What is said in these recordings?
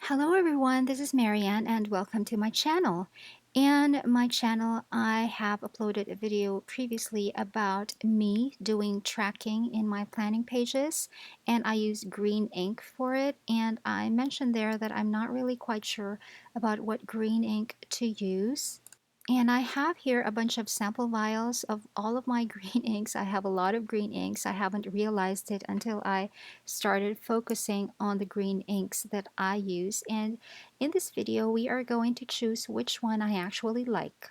Hello everyone, this is Marianne and welcome to my channel. In my channel, I have uploaded a video previously about me doing tracking in my planning pages, and I use green ink for it, and I mentioned there that I'm not really quite sure about what green ink to use. And I have here a bunch of sample vials of all of my green inks. I have a lot of green inks. I haven't realized it until I started focusing on the green inks that I use. And in this video, we are going to choose which one I actually like.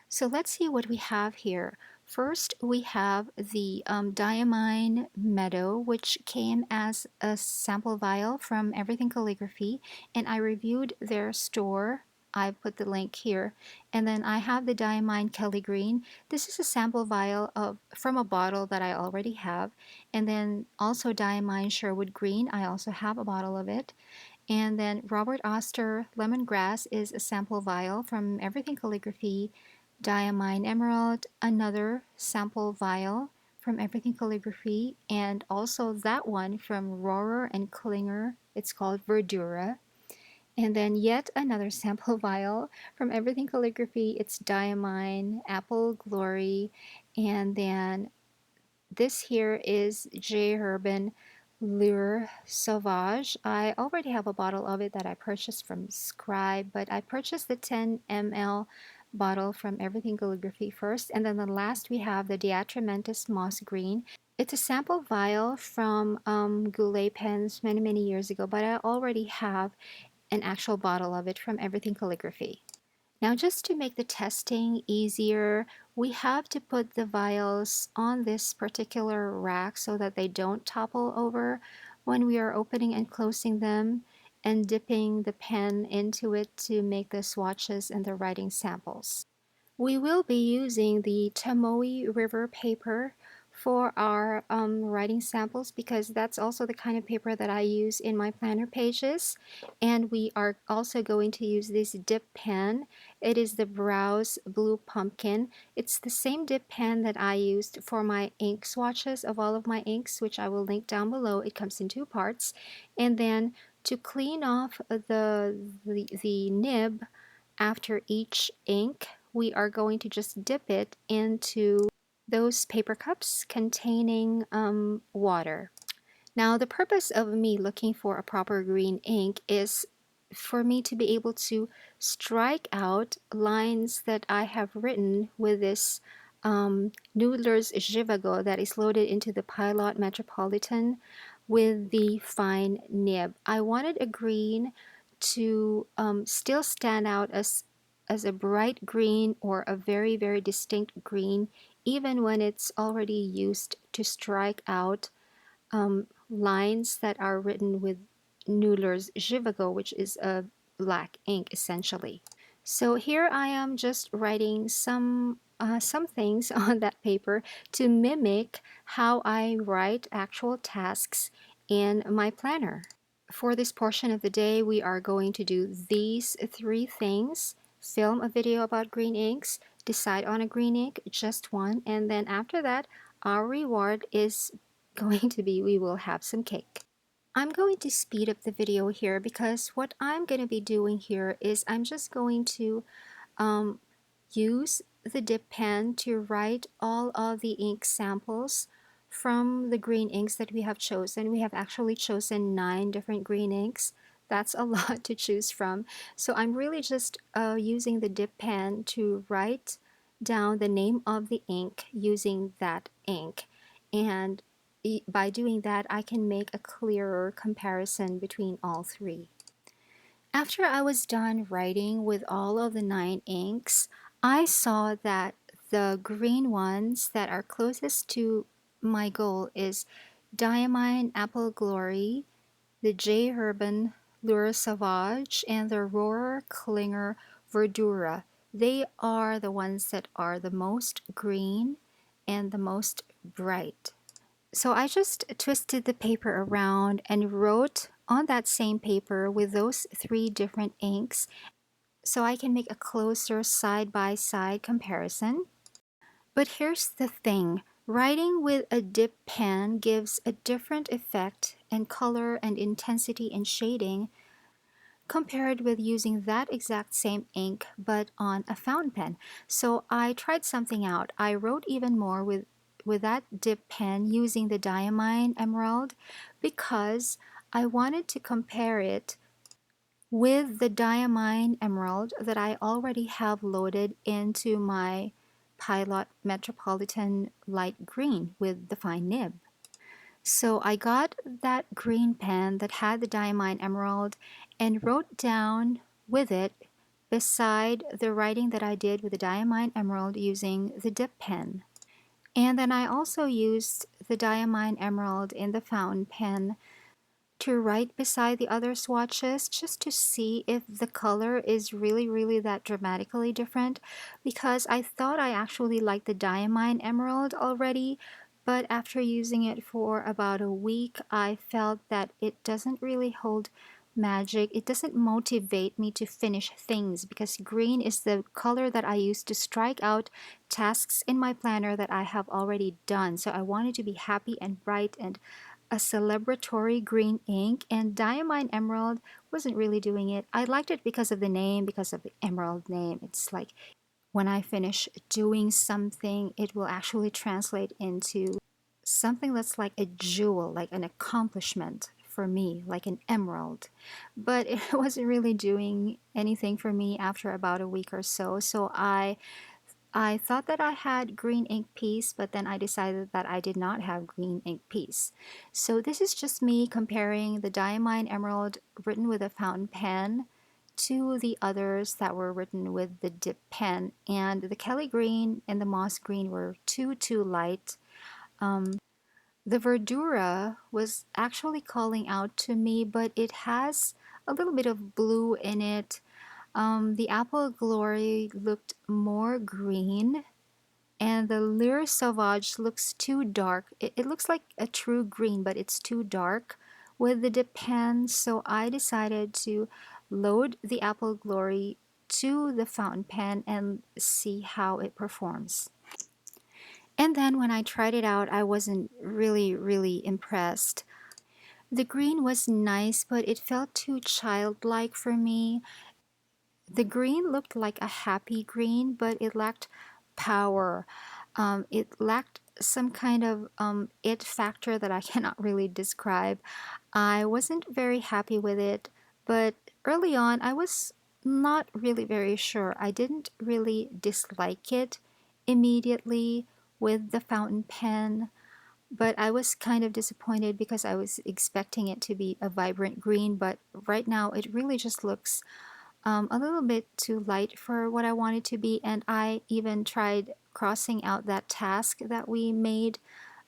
So let's see what we have here. First, we have the Diamine Meadow, which came as a sample vial from Everything Calligraphy, and I reviewed their store. I put the link here. And then I have the Diamine Kelly Green. This is a sample vial from a bottle that I already have. And then also Diamine Sherwood Green. I also have a bottle of it. And then Robert Oster Lemongrass is a sample vial from Everything Calligraphy. Diamine Emerald, another sample vial from Everything Calligraphy, and also that one from Rohrer and Klinger. It's called Verdura. And then yet another sample vial from Everything Calligraphy. It's Diamine, Apple Glory, and then this here is J. Herbin Lure Sauvage. I already have a bottle of it that I purchased from Scribe, but I purchased the 10 ml bottle from Everything Calligraphy first. And then the last we have the Diatramentus Moss Green. It's a sample vial from Goulet pens many years ago, but I already have an actual bottle of it from Everything Calligraphy. Now, just to make the testing easier, we have to put the vials on this particular rack so that they don't topple over when we are opening and closing them and dipping the pen into it to make the swatches and the writing samples. We will be using the Tomoe River paper for our writing samples because that's also the kind of paper that I use in my planner pages. And we are also going to use this dip pen. It is the Browse Blue Pumpkin. It's the same dip pen that I used for my ink swatches of all of my inks, which I will link down below. It comes in two parts. And then to clean off the nib after each ink, we are going to just dip it into those paper cups containing water. Now, the purpose of me looking for a proper green ink is for me to be able to strike out lines that I have written with this Noodler's Zhivago that is loaded into the Pilot Metropolitan with the fine nib. I wanted a green to still stand out as a bright green or a very distinct green, even when it's already used to strike out lines that are written with Noodler's Zhivago, which is a black ink essentially. So here I am just writing some things on that paper to mimic how I write actual tasks in my planner. For this portion of the day, we are going to do these three things: film a video about green inks, decide on a green ink, just one, and then after that, our reward is going to be we will have some cake. I'm going to speed up the video here because what I'm going to be doing here is I'm just going to um, use the dip pen to write all of the ink samples from the green inks that we have chosen. We have actually chosen 9 different green inks. That's a lot to choose from. So I'm really just using the dip pen to write down the name of the ink using that ink. And by doing that, I can make a clearer comparison between all three. After I was done writing with all of the 9 inks, I saw that the green ones that are closest to my goal is Diamine Apple Glory, the J. Herbin Lure Sauvage, and the Rohrer Klinger Verdura. They are the ones that are the most green and the most bright. So I just twisted the paper around and wrote on that same paper with those 3 different inks so I can make a closer side-by-side comparison. But here's the thing, writing with a dip pen gives a different effect and color and intensity and shading compared with using that exact same ink but on a fountain pen. So I tried something out. I wrote even more with that dip pen using the Diamine Emerald because I wanted to compare it with the Diamine Emerald that I already have loaded into my Pilot Metropolitan Light Green with the fine nib. So I got that green pen that had the Diamine Emerald and wrote down with it beside the writing that I did with the Diamine Emerald using the dip pen. And then I also used the Diamine Emerald in the fountain pen to write beside the other swatches just to see if the color is really that dramatically different, because I thought I actually liked the Diamine Emerald already, but after using it for about a week I felt that it doesn't really hold magic. It doesn't motivate me to finish things because green is the color that I use to strike out tasks in my planner that I have already done. So I wanted to be happy and bright and a celebratory green ink, and Diamine Emerald wasn't really doing it. I liked it because of the name, because of the emerald name. It's like when I finish doing something, it will actually translate into something that's like a jewel, like an accomplishment for me, like an emerald. But it wasn't really doing anything for me after about a week or so. So I thought that I had green ink piece, but then I decided that I did not have green ink piece. So this is just me comparing the Diamine Emerald written with a fountain pen to the others that were written with the dip pen. And the Kelly Green and the Moss Green were too light. The Verdura was actually calling out to me, but it has a little bit of blue in it. The Apple Glory looked more green, and the Lyre Sauvage looks too dark. It looks like a true green, but it's too dark with the dip pen. So I decided to load the Apple Glory to the fountain pen and see how it performs. And then when I tried it out, I wasn't really impressed. The green was nice, but it felt too childlike for me. The green looked like a happy green, but it lacked power. It lacked some kind of it factor that I cannot really describe. I wasn't very happy with it, but early on I was not really very sure. I didn't really dislike it immediately with the fountain pen, but I was kind of disappointed because I was expecting it to be a vibrant green, but right now it really just looks a little bit too light for what I wanted to be, and I even tried crossing out that task that we made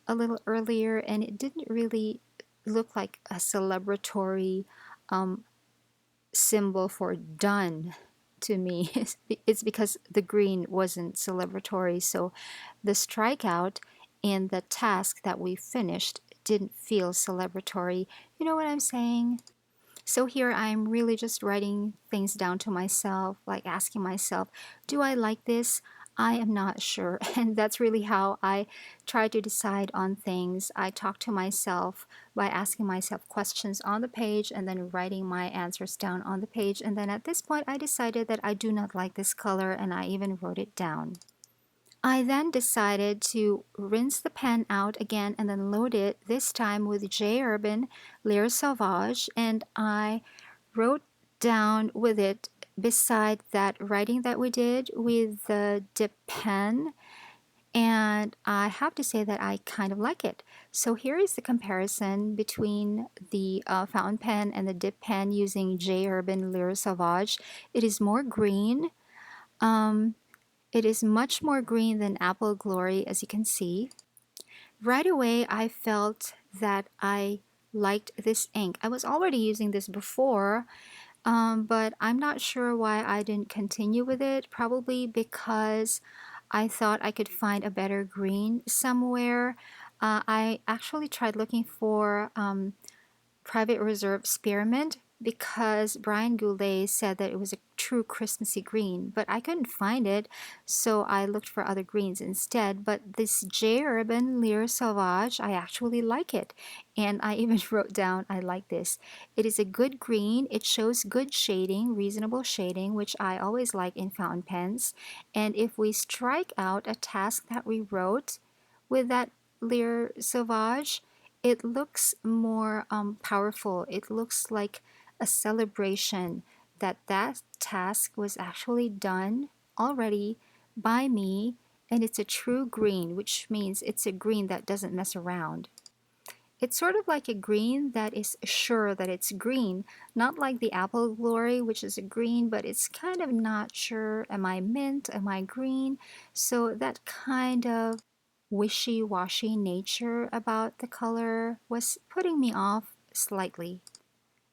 a little earlier, and it didn't really look like a celebratory um, symbol for done to me. It's because the green wasn't celebratory, so the strikeout and the task that we finished didn't feel celebratory. You know what I'm saying? So here I'm really just writing things down to myself, like asking myself, do I like this? I am not sure. And that's really how I try to decide on things. I talk to myself by asking myself questions on the page and then writing my answers down on the page. And then at this point, I decided that I do not like this color, and I even wrote it down. I then decided to rinse the pen out again and then load it, this time with J. Urban Lyre Sauvage, and I wrote down with it beside that writing that we did with the dip pen, and I have to say that I kind of like it. So here is the comparison between the fountain pen and the dip pen using J. Urban Lyre Sauvage. It is more green. Um, it is much more green than Apple Glory, as you can see. Right away, I felt that I liked this ink. I was already using this before, but I'm not sure why I didn't continue with it. Probably because I thought I could find a better green somewhere. I actually tried looking for Private Reserve Spearmint, because Brian Goulet said that it was a true Christmassy green, but I couldn't find it, so I looked for other greens instead. But this J. Urban Lire Sauvage, I actually like it, and I even wrote down I like this. It is a good green, it shows good shading, reasonable shading, which I always like in fountain pens. And if we strike out a task that we wrote with that Lire Sauvage, it looks more powerful. It looks like a celebration that that task was actually done already by me, and it's a true green, which means it's a green that doesn't mess around. It's sort of like a green that is sure that it's green, not like the apple glory, which is a green, but it's kind of not sure. Am I mint? Am I green? So that kind of wishy-washy nature about the color was putting me off slightly.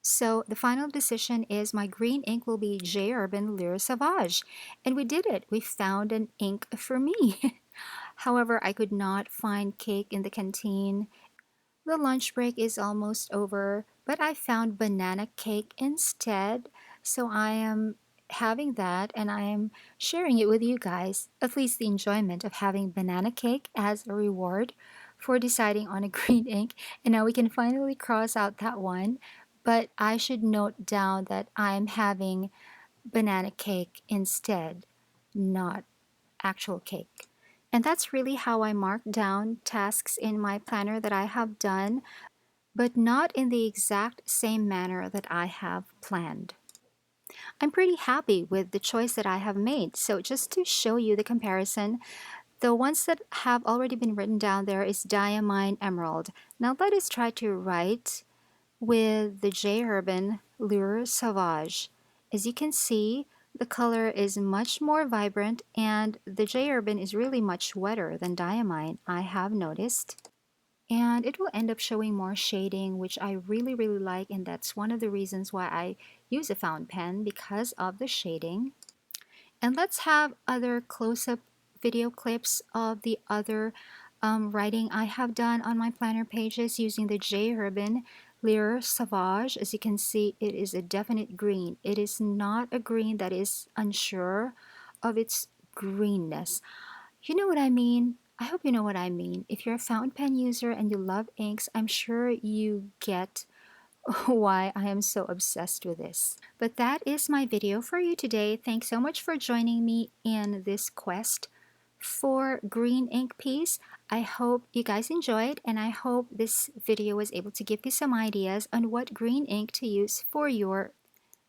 So the final decision is my green ink will be J. Urban Lire Sauvage. And we did it. We found an ink for me. However, I could not find cake in the canteen. The lunch break is almost over, but I found banana cake instead. So I am having that and I am sharing it with you guys. At least the enjoyment of having banana cake as a reward for deciding on a green ink. And now we can finally cross out that one. But I should note down that I'm having banana cake instead, not actual cake. And that's really how I mark down tasks in my planner that I have done, but not in the exact same manner that I have planned. I'm pretty happy with the choice that I have made. So just to show you the comparison, the ones that have already been written down there is Diamine Emerald. Now let us try to write with the J. Urban Lure Sauvage. As you can see, the color is much more vibrant and the J. Urban is really much wetter than Diamine, I have noticed. And it will end up showing more shading, which I really, really like, and that's one of the reasons why I use a fountain pen, because of the shading. And let's have other close-up video clips of the other writing I have done on my planner pages using the J. Urban Lire Sauvage. As you can see, it is a definite green. It is not a green that is unsure of its greenness. You know what I mean? I hope you know what I mean. If you're a fountain pen user and you love inks, I'm sure you get why I am so obsessed with this. But that is my video for you today. Thanks so much for joining me in this quest for green ink piece. I hope you guys enjoyed, and I hope this video was able to give you some ideas on what green ink to use for your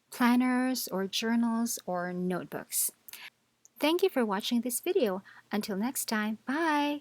planners or journals or notebooks. Thank you for watching this video. Until next time, bye!